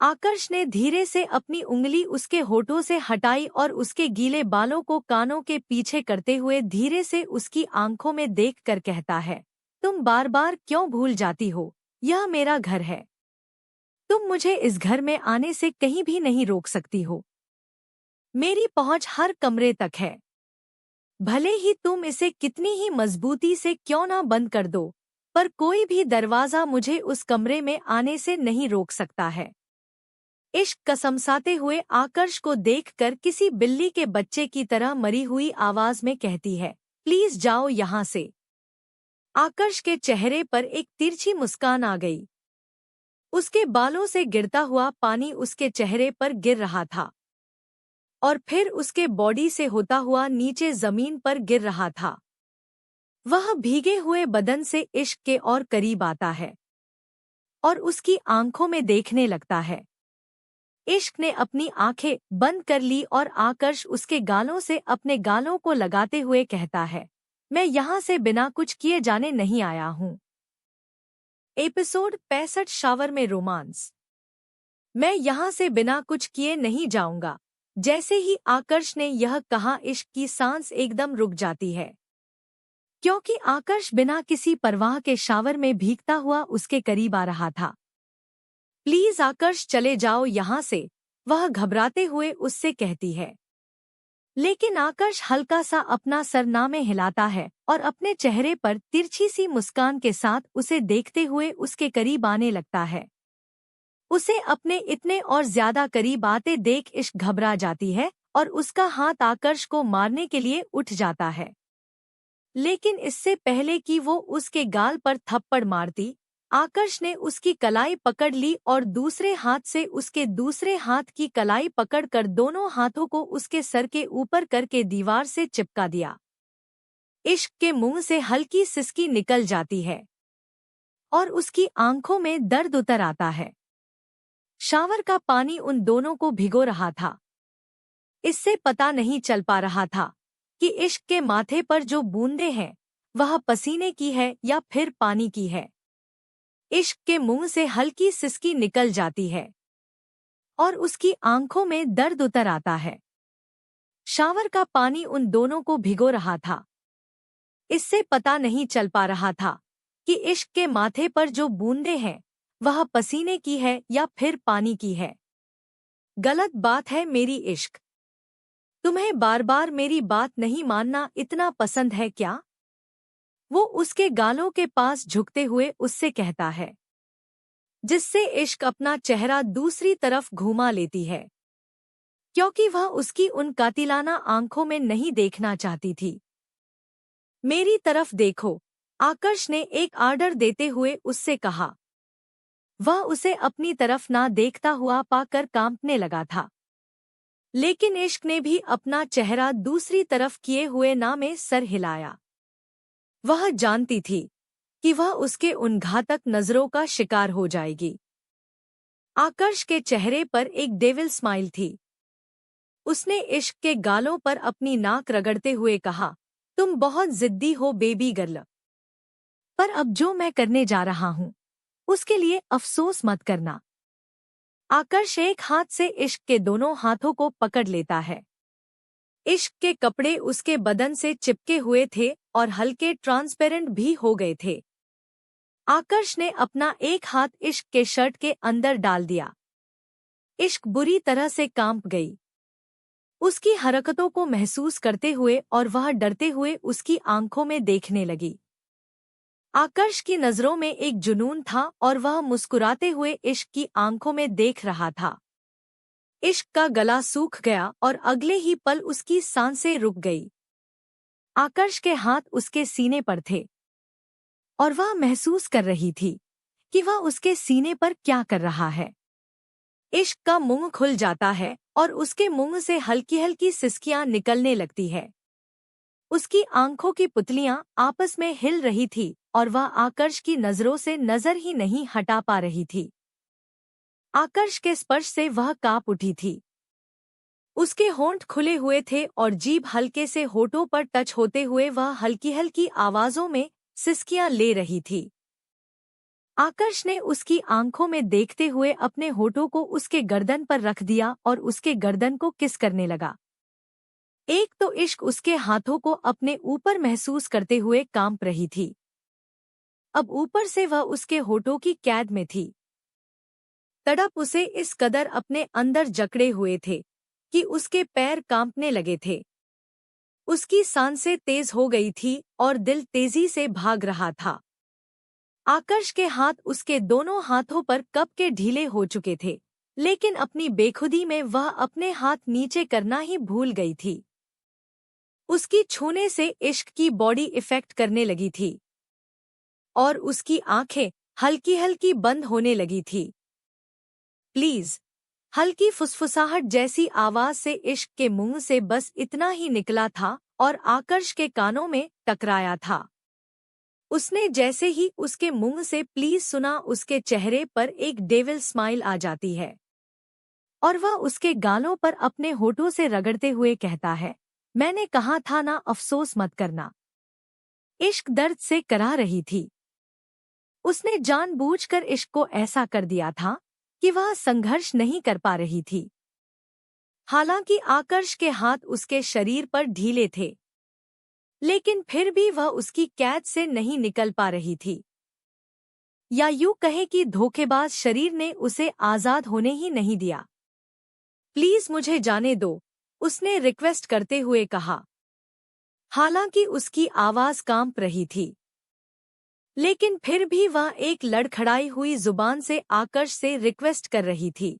[SPEAKER 1] आकर्ष ने धीरे से अपनी उंगली उसके होठों से हटाई और उसके गीले बालों को कानों के पीछे करते हुए धीरे से उसकी आंखों में देखकर कहता है, तुम बार बार क्यों भूल जाती हो? यह मेरा घर है। तुम मुझे इस घर में आने से कहीं भी नहीं रोक सकती हो। मेरी पहुंच हर कमरे तक है। भले ही तुम इसे कितनी ही मजबूती से क्यों ना बंद कर दो, पर कोई भी दरवाजा मुझे उस कमरे में आने से नहीं रोक सकता है। इश्क कसमसाते हुए आकर्ष को देखकर किसी बिल्ली के बच्चे की तरह मरी हुई आवाज में कहती है, प्लीज जाओ यहाँ से। आकर्ष के चेहरे पर एक तिरछी मुस्कान आ गई। उसके बालों से गिरता हुआ पानी उसके चेहरे पर गिर रहा था और फिर उसके बॉडी से होता हुआ नीचे जमीन पर गिर रहा था। वह भीगे हुए बदन से इश्क के और करीब आता है और उसकी आंखों में देखने लगता है। इश्क ने अपनी आंखें बंद कर ली और आकर्ष उसके गालों से अपने गालों को लगाते हुए कहता है, मैं यहाँ से बिना कुछ किए जाने नहीं आया हूँ। एपिसोड 65 शावर में रोमांस। मैं यहाँ से बिना कुछ किए नहीं जाऊंगा। जैसे ही आकर्ष ने यह कहा, इश्क की सांस एकदम रुक जाती है, क्योंकि आकर्ष बिना किसी परवाह के शावर में भीगता हुआ उसके करीब आ रहा था। प्लीज आकर्ष, चले जाओ यहाँ से, वह घबराते हुए उससे कहती है। लेकिन आकर्ष हल्का सा अपना सरनामे हिलाता है और अपने चेहरे पर तिरछी सी मुस्कान के साथ उसे देखते हुए उसके करीब आने लगता है। उसे अपने इतने और ज्यादा करीब आते देख इश्क घबरा जाती है और उसका हाथ आकर्ष को मारने के लिए उठ जाता है। लेकिन इससे पहले कि वो उसके गाल पर थप्पड़ मारती, आकर्ष ने उसकी कलाई पकड़ ली और दूसरे हाथ से उसके दूसरे हाथ की कलाई पकड़कर दोनों हाथों को उसके सर के ऊपर करके दीवार से चिपका दिया। इश्क के मुंह से हल्की सिसकी निकल जाती है और उसकी आंखों में दर्द उतर आता है। शावर का पानी उन दोनों को भिगो रहा था। इससे पता नहीं चल पा रहा था कि इश्क के माथे पर जो बूंदें हैं वह पसीने की है या फिर पानी की है। इश्क के मुंह से हल्की सिसकी निकल जाती है और उसकी आंखों में दर्द उतर आता है। शावर का पानी उन दोनों को भिगो रहा था। इससे पता नहीं चल पा रहा था कि इश्क के माथे पर जो बूंदें हैं वह पसीने की है या फिर पानी की है। गलत बात है मेरी इश्क। तुम्हें बार बार मेरी बात नहीं मानना इतना पसंद है क्या? वो उसके गालों के पास झुकते हुए उससे कहता है, जिससे इश्क अपना चेहरा दूसरी तरफ घुमा लेती है, क्योंकि वह उसकी उन कातिलाना आंखों में नहीं देखना चाहती थी। मेरी तरफ देखो, आकर्ष ने एक आर्डर देते हुए उससे कहा। वह उसे अपनी तरफ ना देखता हुआ पाकर कांपने लगा था, लेकिन इश्क ने भी अपना चेहरा दूसरी तरफ किए हुए ना में सर हिलाया। वह जानती थी कि वह उसके उन घातक नजरों का शिकार हो जाएगी। आकर्ष के चेहरे पर एक डेविल स्माइल थी। उसने इश्क के गालों पर अपनी नाक रगड़ते हुए कहा, तुम बहुत जिद्दी हो बेबी गर्ल, पर अब जो मैं करने जा रहा हूँ उसके लिए अफसोस मत करना। आकर्ष एक हाथ से इश्क के दोनों हाथों को पकड़ लेता है। इश्क के कपड़े उसके बदन से चिपके हुए थे और हल्के ट्रांसपेरेंट भी हो गए थे। आकर्ष ने अपना एक हाथ इश्क के शर्ट के अंदर डाल दिया। इश्क बुरी तरह से कांप गई। उसकी हरकतों को महसूस करते हुए और वह डरते हुए उसकी आंखों में देखने लगी। आकर्ष की नजरों में एक जुनून था और वह मुस्कुराते हुए इश्क की आंखों में देख रहा था। इश्क का गला सूख गया और अगले ही पल उसकी सांसें रुक गई। आकर्ष के हाथ उसके सीने पर थे और वह महसूस कर रही थी कि वह उसके सीने पर क्या कर रहा है। इश्क का मुंह खुल जाता है और उसके मुंह से हल्की हल्की सिसकियां निकलने लगती है। उसकी आंखों की पुतलियां आपस में हिल रही थी और वह आकर्ष की नजरों से नजर ही नहीं हटा पा रही थी। आकर्ष के स्पर्श से वह कांप उठी थी। उसके होंठ खुले हुए थे और जीभ हल्के से होठों पर टच होते हुए वह हल्की हल्की आवाजों में सिसकियां ले रही थी। आकर्ष ने उसकी आंखों में देखते हुए अपने होठों को उसके गर्दन पर रख दिया और उसके गर्दन को किस करने लगा। एक तो इश्क उसके हाथों को अपने ऊपर महसूस करते हुए कांप रही थी। अब ऊपर से वह उसके होठों की कैद में थी। तड़प उसे इस कदर अपने अंदर जकड़े हुए थे कि उसके पैर कांपने लगे थे। उसकी सांसें तेज हो गई थी और दिल तेजी से भाग रहा था। आकर्ष के हाथ उसके दोनों हाथों पर कब के ढीले हो चुके थे, लेकिन अपनी बेखुदी में वह अपने हाथ नीचे करना ही भूल गई थी। उसकी छूने से इश्क की बॉडी इफेक्ट करने लगी थी और उसकी आंखें हल्की हल्की बंद होने लगी थी। प्लीज, हल्की फुसफुसाहट जैसी आवाज से इश्क के मुंह से बस इतना ही निकला था और आकर्ष के कानों में टकराया था। उसने जैसे ही उसके मुंह से प्लीज सुना, उसके चेहरे पर एक डेविल स्माइल आ जाती है और वह उसके गालों पर अपने होठों से रगड़ते हुए कहता है, मैंने कहा था ना, अफसोस मत करना। इश्क दर्द से करा रही थी। उसने जानबूझकर इश्क को ऐसा कर दिया था कि वह संघर्ष नहीं कर पा रही थी। हालांकि आकर्ष के हाथ उसके शरीर पर ढीले थे, लेकिन फिर भी वह उसकी कैद से नहीं निकल पा रही थी। या यूं कहे कि धोखेबाज शरीर ने उसे आजाद होने ही नहीं दिया। प्लीज मुझे जाने दो, उसने रिक्वेस्ट करते हुए कहा। हालांकि उसकी आवाज कांप रही थी, लेकिन फिर भी वह एक लड़खड़ाई हुई जुबान से आकर्ष से रिक्वेस्ट कर रही थी।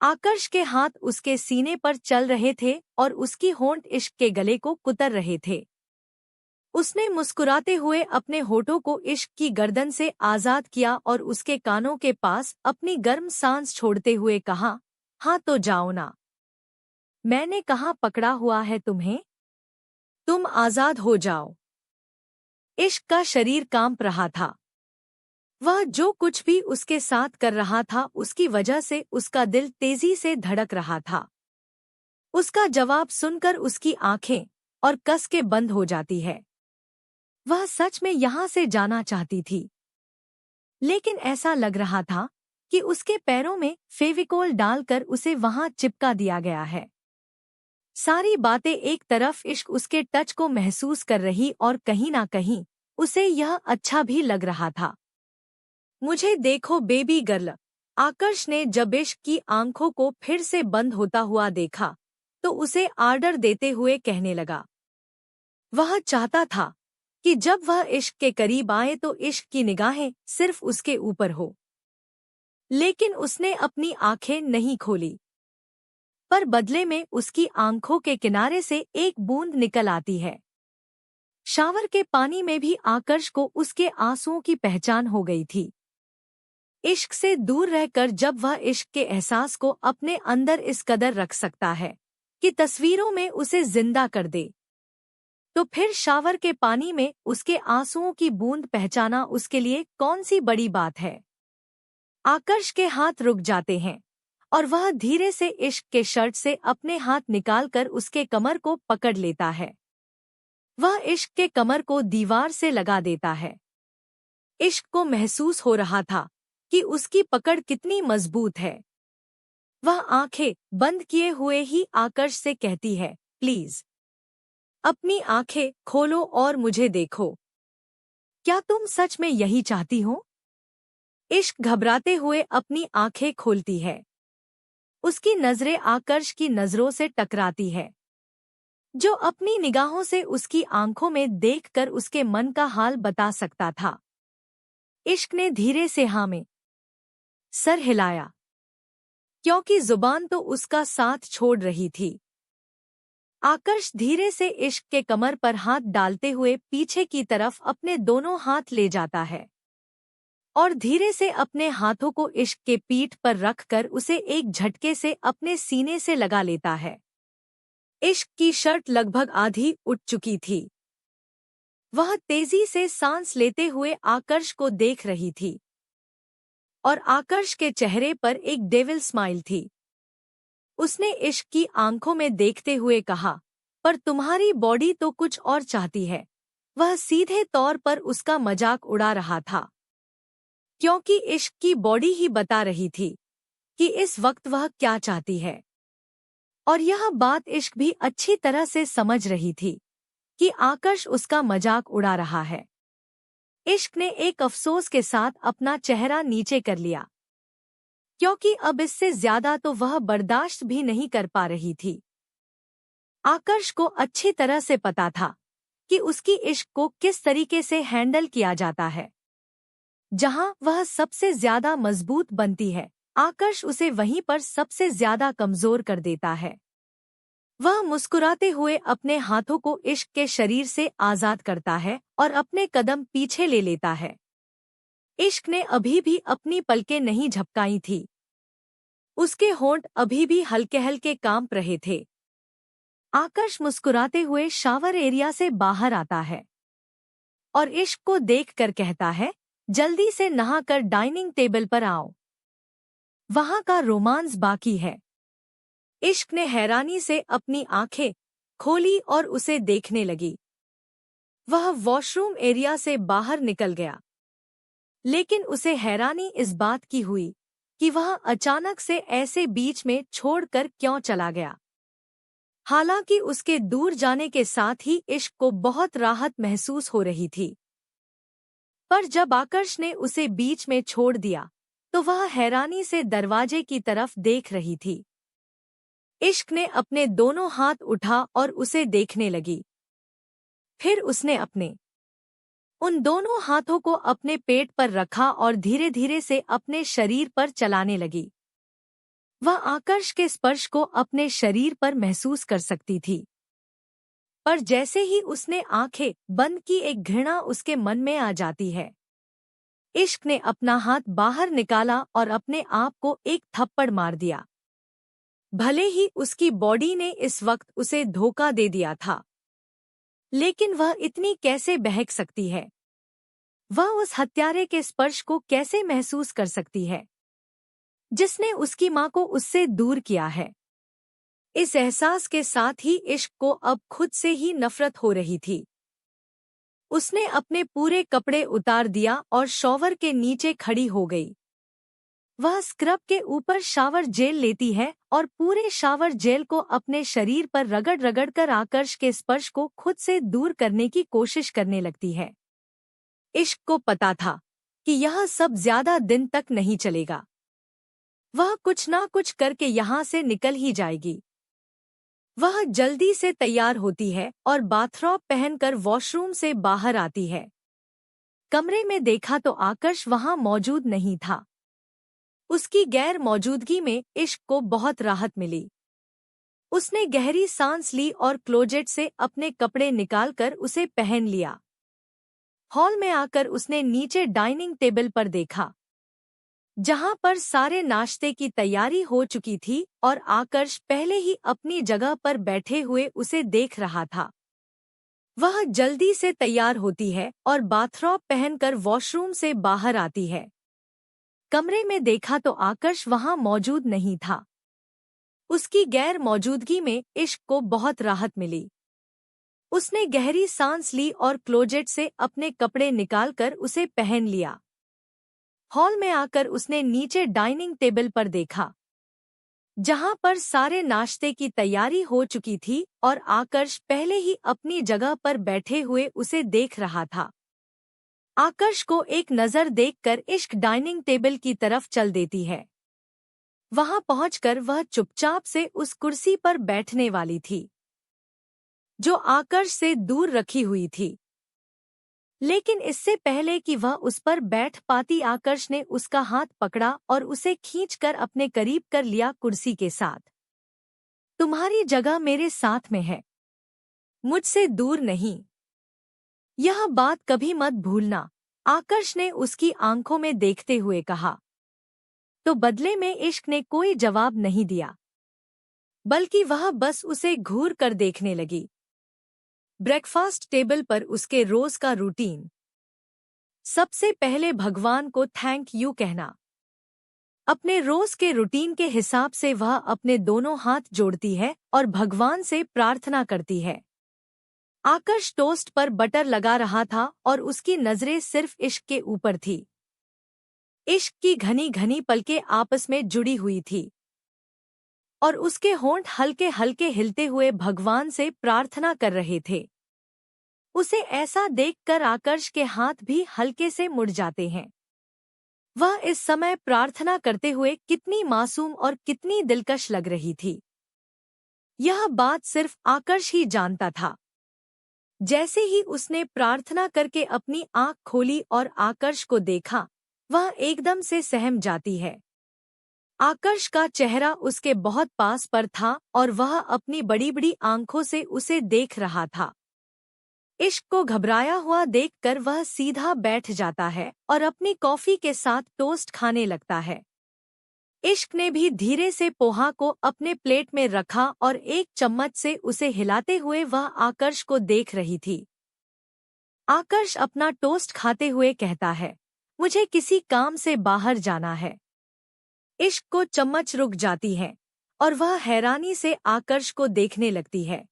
[SPEAKER 1] आकर्ष के हाथ उसके सीने पर चल रहे थे और उसकी होंठ इश्क के गले को कुतर रहे थे। उसने मुस्कुराते हुए अपने होठों को इश्क की गर्दन से आजाद किया और उसके कानों के पास अपनी गर्म सांस छोड़ते हुए कहा, हाँ तो जाओ ना। मैंने कहाँ पकड़ा हुआ है तुम्हें, तुम आजाद हो जाओ। इश्क का शरीर कांप रहा था। वह जो कुछ भी उसके साथ कर रहा था उसकी वजह से उसका दिल तेजी से धड़क रहा था। उसका जवाब सुनकर उसकी आंखें और कस के बंद हो जाती है। वह सच में यहाँ से जाना चाहती थी, लेकिन ऐसा लग रहा था कि उसके पैरों में फेविकोल डालकर उसे वहां चिपका दिया गया है। सारी बातें एक तरफ, इश्क उसके टच को महसूस कर रही और कहीं ना कहीं उसे यह अच्छा भी लग रहा था। मुझे देखो बेबी गर्ल, आकर्ष ने जब इश्क की आंखों को फिर से बंद होता हुआ देखा तो उसे आर्डर देते हुए कहने लगा। वह चाहता था कि जब वह इश्क के करीब आए तो इश्क की निगाहें सिर्फ उसके ऊपर हो, लेकिन उसने अपनी आंखें नहीं खोली। पर बदले में उसकी आंखों के किनारे से एक बूंद निकल आती है। शावर के पानी में भी आकर्ष को उसके आंसुओं की पहचान हो गई थी। इश्क से दूर रहकर जब वह इश्क के एहसास को अपने अंदर इस कदर रख सकता है कि तस्वीरों में उसे जिंदा कर दे, तो फिर शावर के पानी में उसके आंसुओं की बूंद पहचाना उसके लिए कौन सी बड़ी बात है। आकर्ष के हाथ रुक जाते हैं और वह धीरे से इश्क के शर्ट से अपने हाथ निकालकर उसके कमर को पकड़ लेता है। वह इश्क के कमर को दीवार से लगा देता है। इश्क को महसूस हो रहा था कि उसकी पकड़ कितनी मजबूत है। वह आंखें बंद किए हुए ही आकर्ष से कहती है, प्लीज अपनी आंखें खोलो और मुझे देखो। क्या तुम सच में यही चाहती हो? इश्क घबराते हुए अपनी आंखें खोलती है। उसकी नजरें आकर्ष की नजरों से टकराती है, जो अपनी निगाहों से उसकी आंखों में देखकर उसके मन का हाल बता सकता था। इश्क ने धीरे से हाँ में सर हिलाया, क्योंकि जुबान तो उसका साथ छोड़ रही थी। आकर्ष धीरे से इश्क के कमर पर हाथ डालते हुए पीछे की तरफ अपने दोनों हाथ ले जाता है और धीरे से अपने हाथों को इश्क के पीठ पर रखकर उसे एक झटके से अपने सीने से लगा लेता है। इश्क की शर्ट लगभग आधी उठ चुकी थी। वह तेजी से सांस लेते हुए आकर्ष को देख रही थी और आकर्ष के चेहरे पर एक डेविल स्माइल थी। उसने इश्क की आंखों में देखते हुए कहा, पर तुम्हारी बॉडी तो कुछ और चाहती है। वह सीधे तौर पर उसका मजाक उड़ा रहा था, क्योंकि इश्क की बॉडी ही बता रही थी कि इस वक्त वह क्या चाहती है। और यह बात इश्क भी अच्छी तरह से समझ रही थी कि आकर्ष उसका मजाक उड़ा रहा है। इश्क ने एक अफसोस के साथ अपना चेहरा नीचे कर लिया, क्योंकि अब इससे ज्यादा तो वह बर्दाश्त भी नहीं कर पा रही थी। आकर्ष को अच्छी तरह से पता था कि उसकी इश्क को किस तरीके से हैंडल किया जाता है। जहां वह सबसे ज्यादा मजबूत बनती है, आकर्ष उसे वहीं पर सबसे ज्यादा कमजोर कर देता है। वह मुस्कुराते हुए अपने हाथों को इश्क के शरीर से आजाद करता है और अपने कदम पीछे ले लेता है। इश्क ने अभी भी अपनी पलकें नहीं झपकाई थी। उसके होंठ अभी भी हल्के हल्के कांप रहे थे। आकर्ष मुस्कुराते हुए शावर एरिया से बाहर आता है और इश्क को देखकर कहता है, जल्दी से नहाकर डाइनिंग टेबल पर आओ, वहां का रोमांस बाकी है। इश्क ने हैरानी से अपनी आंखें खोली और उसे देखने लगी। वह वॉशरूम एरिया से बाहर निकल गया, लेकिन उसे हैरानी इस बात की हुई कि वह अचानक से ऐसे बीच में छोड़कर क्यों चला गया। हालांकि उसके दूर जाने के साथ ही इश्क को बहुत राहत महसूस हो रही थी, पर जब आकर्ष ने उसे बीच में छोड़ दिया तो वह हैरानी से दरवाजे की तरफ देख रही थी। इश्क ने अपने दोनों हाथ उठा और उसे देखने लगी। फिर उसने अपने उन दोनों हाथों को अपने पेट पर रखा और धीरे धीरे से अपने शरीर पर चलाने लगी। वह आकर्ष के स्पर्श को अपने शरीर पर महसूस कर सकती थी, पर जैसे ही उसने आंखें बंद की एक घृणा उसके मन में आ जाती है। इश्क ने अपना हाथ बाहर निकाला और अपने आप को एक थप्पड़ मार दिया। भले ही उसकी बॉडी ने इस वक्त उसे धोखा दे दिया था, लेकिन वह इतनी कैसे बहक सकती है? वह उस हत्यारे के स्पर्श को कैसे महसूस कर सकती है जिसने उसकी मां को उससे दूर किया है? इस एहसास के साथ ही इश्क को अब खुद से ही नफरत हो रही थी। उसने अपने पूरे कपड़े उतार दिया और शॉवर के नीचे खड़ी हो गई। वह स्क्रब के ऊपर शावर जेल लेती है और पूरे शावर जेल को अपने शरीर पर रगड़ रगड़ कर आकर्ष के स्पर्श को खुद से दूर करने की कोशिश करने लगती है। इश्क को पता था कि यह सब ज्यादा दिन तक नहीं चलेगा। वह कुछ ना कुछ करके यहाँ से निकल ही जाएगी। वह जल्दी से तैयार होती है और बाथरॉब पहनकर वॉशरूम से बाहर आती है। कमरे में देखा तो आकर्ष वहां मौजूद नहीं था। उसकी गैर मौजूदगी में इश्क को बहुत राहत मिली। उसने गहरी सांस ली और क्लोजेट से अपने कपड़े निकालकर उसे पहन लिया। हॉल में आकर उसने नीचे डाइनिंग टेबल पर देखा, जहां पर सारे नाश्ते की तैयारी हो चुकी थी और आकर्ष पहले ही अपनी जगह पर बैठे हुए उसे देख रहा था। वह जल्दी से तैयार होती है और बाथरॉब पहनकर वॉशरूम से बाहर आती है। कमरे में देखा तो आकर्ष वहां मौजूद नहीं था। उसकी गैर मौजूदगी में इश्क को बहुत राहत मिली। उसने गहरी सांस ली और क्लोजेट से अपने कपड़े निकालकर उसे पहन लिया। हॉल में आकर उसने नीचे डाइनिंग टेबल पर देखा, जहां पर सारे नाश्ते की तैयारी हो चुकी थी और आकर्ष पहले ही अपनी जगह पर बैठे हुए उसे देख रहा था। आकर्ष को एक नज़र देखकर इश्क डाइनिंग टेबल की तरफ चल देती है। वहां पहुंचकर वह चुपचाप से उस कुर्सी पर बैठने वाली थी जो आकर्ष से दूर रखी हुई थी। लेकिन इससे पहले कि वह उस पर बैठ पाती, आकर्ष ने उसका हाथ पकड़ा और उसे खींचकर अपने करीब कर लिया कुर्सी के साथ। तुम्हारी जगह मेरे साथ में है, मुझसे दूर नहीं। यह बात कभी मत भूलना, आकर्ष ने उसकी आंखों में देखते हुए कहा। तो बदले में इश्क ने कोई जवाब नहीं दिया, बल्कि वह बस उसे घूर कर देखने लगी। ब्रेकफास्ट टेबल पर उसके रोज का रूटीन। सबसे पहले भगवान को थैंक यू कहना। अपने रोज के रूटीन के हिसाब से वह अपने दोनों हाथ जोड़ती है और भगवान से प्रार्थना करती है। आकर्ष टोस्ट पर बटर लगा रहा था और उसकी नजरें सिर्फ इश्क के ऊपर थी। इश्क की घनी घनी पलकें आपस में जुड़ी हुई थी और उसके होंठ हल्के हल्के हिलते हुए भगवान से प्रार्थना कर रहे थे। उसे ऐसा देखकर आकर्ष के हाथ भी हल्के से मुड़ जाते हैं। वह इस समय प्रार्थना करते हुए कितनी मासूम और कितनी दिलकश लग रही थी, यह बात सिर्फ आकर्ष ही जानता था। जैसे ही उसने प्रार्थना करके अपनी आंख खोली और आकर्ष को देखा, वह एकदम से सहम जाती है। आकर्ष का चेहरा उसके बहुत पास पर था और वह अपनी बड़ी बड़ी आंखों से उसे देख रहा था। इश्क को घबराया हुआ देखकर वह सीधा बैठ जाता है और अपनी कॉफी के साथ टोस्ट खाने लगता है। इश्क ने भी धीरे से पोहा को अपने प्लेट में रखा और एक चम्मच से उसे हिलाते हुए वह आकर्ष को देख रही थी। आकर्ष अपना टोस्ट खाते हुए कहता है, मुझे किसी काम से बाहर जाना है। इश्क को चम्मच रुक जाती है और वह हैरानी से आकर्ष को देखने लगती है।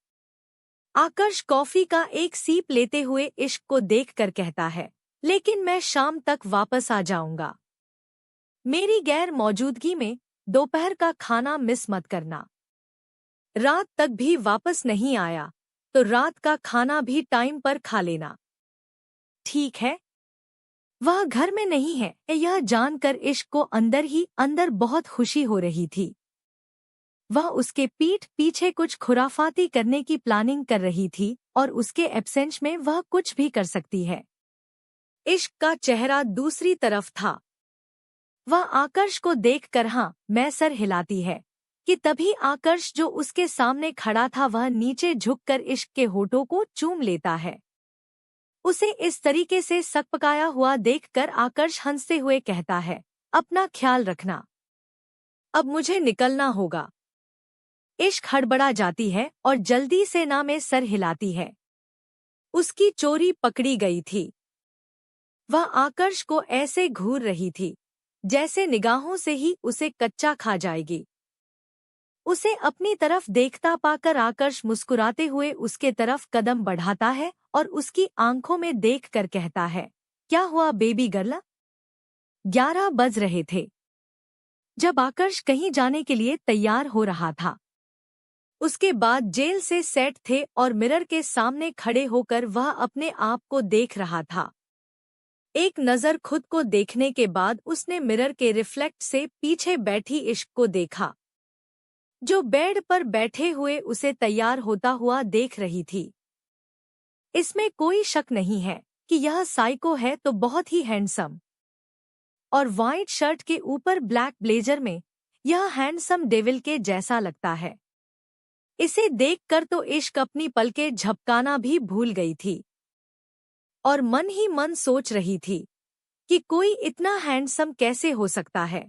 [SPEAKER 1] आकर्ष कॉफी का एक सीप लेते हुए इश्क को देखकर कहता है, लेकिन मैं शाम तक वापस आ जाऊंगा। मेरी गैर मौजूदगी में दोपहर का खाना मिस मत करना। रात तक भी वापस नहीं आया तो रात का खाना भी टाइम पर खा लेना, ठीक है? वह घर में नहीं है, यह जानकर इश्क को अंदर ही अंदर बहुत खुशी हो रही थी। वह उसके पीठ पीछे कुछ खुराफाती करने की प्लानिंग कर रही थी और उसके एब्सेंस में वह कुछ भी कर सकती है। इश्क का चेहरा दूसरी तरफ था। वह आकर्ष को देखकर हाँ मैं सर हिलाती है कि तभी आकर्ष जो उसके सामने खड़ा था वह नीचे झुककर इश्क के होठों को चूम लेता है। उसे इस तरीके से सकपकाया हुआ देखकर आकर्ष हंसते हुए कहता है, अपना ख्याल रखना, अब मुझे निकलना होगा। इश्क हड़बड़ा जाती है और जल्दी से ना में सर हिलाती है। उसकी चोरी पकड़ी गई थी। वह आकर्ष को ऐसे घूर रही थी जैसे निगाहों से ही उसे कच्चा खा जाएगी। उसे अपनी तरफ देखता पाकर आकर्ष मुस्कुराते हुए उसके तरफ कदम बढ़ाता है और उसकी आंखों में देखकर कहता है, क्या हुआ बेबी गर्ल? 11 बज रहे थे जब आकर्ष कहीं जाने के लिए तैयार हो रहा था। उसके बाद जेल से सेट थे और मिरर के सामने खड़े होकर वह अपने आप को देख रहा था। एक नज़र खुद को देखने के बाद उसने मिरर के रिफ्लेक्ट से पीछे बैठी इश्क को देखा, जो बेड पर बैठे हुए उसे तैयार होता हुआ देख रही थी। इसमें कोई शक नहीं है कि यह साइको है तो बहुत ही हैंडसम, और व्हाइट शर्ट के ऊपर ब्लैक ब्लेजर में यह हैंडसम डेविल के जैसा लगता है। इसे देखकर तो इश्क अपनी पलकें झपकाना भी भूल गई थी और मन ही मन सोच रही थी कि कोई इतना हैंडसम कैसे हो सकता है।